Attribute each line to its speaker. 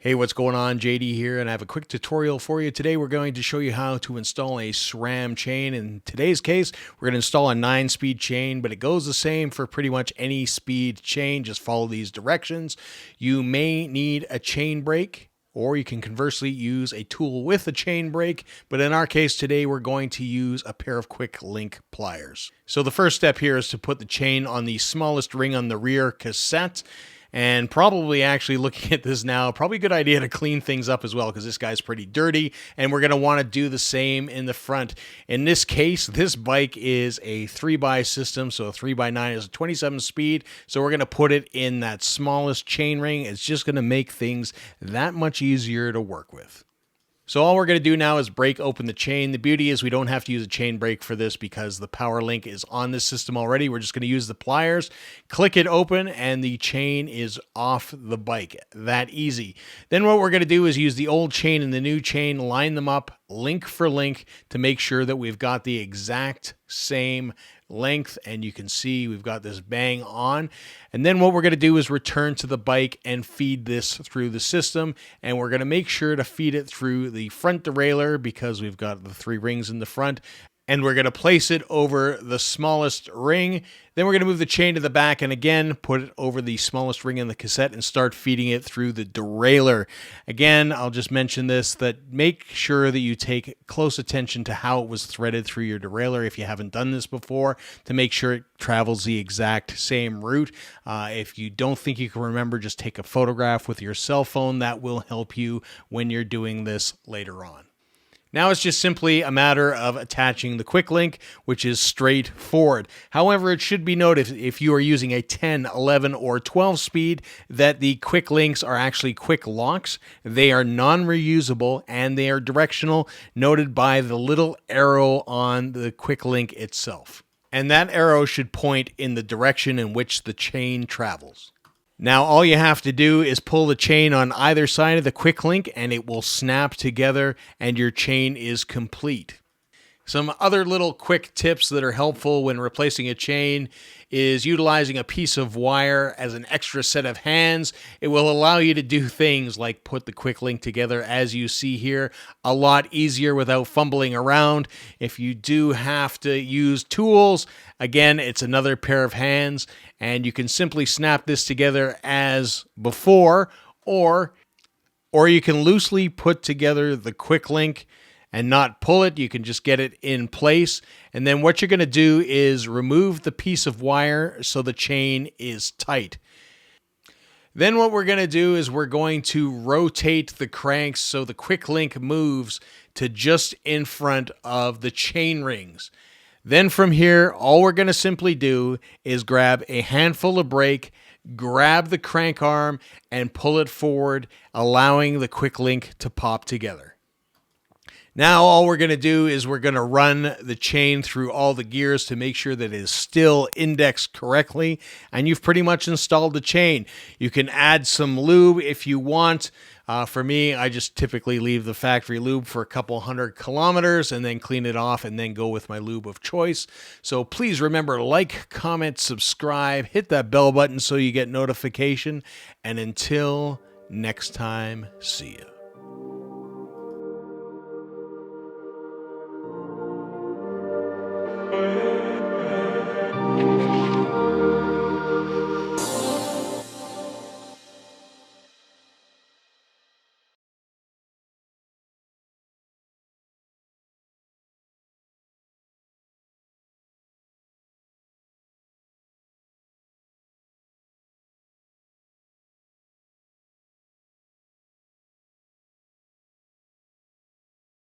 Speaker 1: Hey, what's going on? JD here, and I have a quick tutorial for you. Today we're going to show you how to install a SRAM chain. In today's case, we're going to install a 9-speed chain, but it goes the same for pretty much any speed chain. Just follow these directions. You may need a chain brake, or you can conversely use a tool with a chain brake, but in our case today we're going to use a pair of quick link pliers. So the first step here is to put the chain on the smallest ring on the rear cassette. And probably actually looking at this now, probably a good idea to clean things up as well because this guy's pretty dirty, and we're going to want to do the same in the front. In this case, this bike is a 3x system, so a 3x9 is a 27 speed, so we're going to put it in that smallest chain ring. It's just going to make things that much easier to work with. So all we're going to do now is break open the chain. The beauty is we don't have to use a chain brake for this because the power link is on this system already. We're just going to use the pliers, click it open, and the chain is off the bike. That easy. Then what we're going to do is use the old chain and the new chain, line them up link for link to make sure that we've got the exact same length, and you can see we've got this bang on. And then what we're going to do is return to the bike and feed this through the system, and we're going to make sure to feed it through the front derailleur because we've got the 3 rings in the front, and we're going to place it over the smallest ring. Then we're going to move the chain to the back and again put it over the smallest ring in the cassette and start feeding it through the derailleur. Again, I'll just mention this, that make sure that you take close attention to how it was threaded through your derailleur if you haven't done this before, to make sure it travels the exact same route. If you don't think you can remember, just take a photograph with your cell phone. That will help you when you're doing this later on. Now it's just simply a matter of attaching the quick link, which is straightforward. However, it should be noted if you are using a 10, 11, or 12 speed that the quick links are actually quick locks. They are non-reusable and they are directional, noted by the little arrow on the quick link itself. And that arrow should point in the direction in which the chain travels. Now all you have to do is pull the chain on either side of the quick link and it will snap together and your chain is complete. Some other little quick tips that are helpful when replacing a chain is utilizing a piece of wire as an extra set of hands. It will allow you to do things like put the quick link together as you see here a lot easier without fumbling around. If you do have to use tools, again, it's another pair of hands and you can simply snap this together as before, or you can loosely put together the quick link and not pull it. You can just get it in place. And then what you're going to do is remove the piece of wire so the chain is tight. Then what we're going to do is we're going to rotate the cranks so the quick link moves to just in front of the chain rings. Then from here, all we're going to simply do is grab a handful of brake, grab the crank arm, and pull it forward, allowing the quick link to pop together. Now all we're going to do is we're going to run the chain through all the gears to make sure that it is still indexed correctly, and you've pretty much installed the chain. You can add some lube if you want. For me, I just typically leave the factory lube for a couple 100 kilometers and then clean it off and then go with my lube of choice. So please remember, like, comment, subscribe, hit that bell button so you get notification, and until next time, see ya.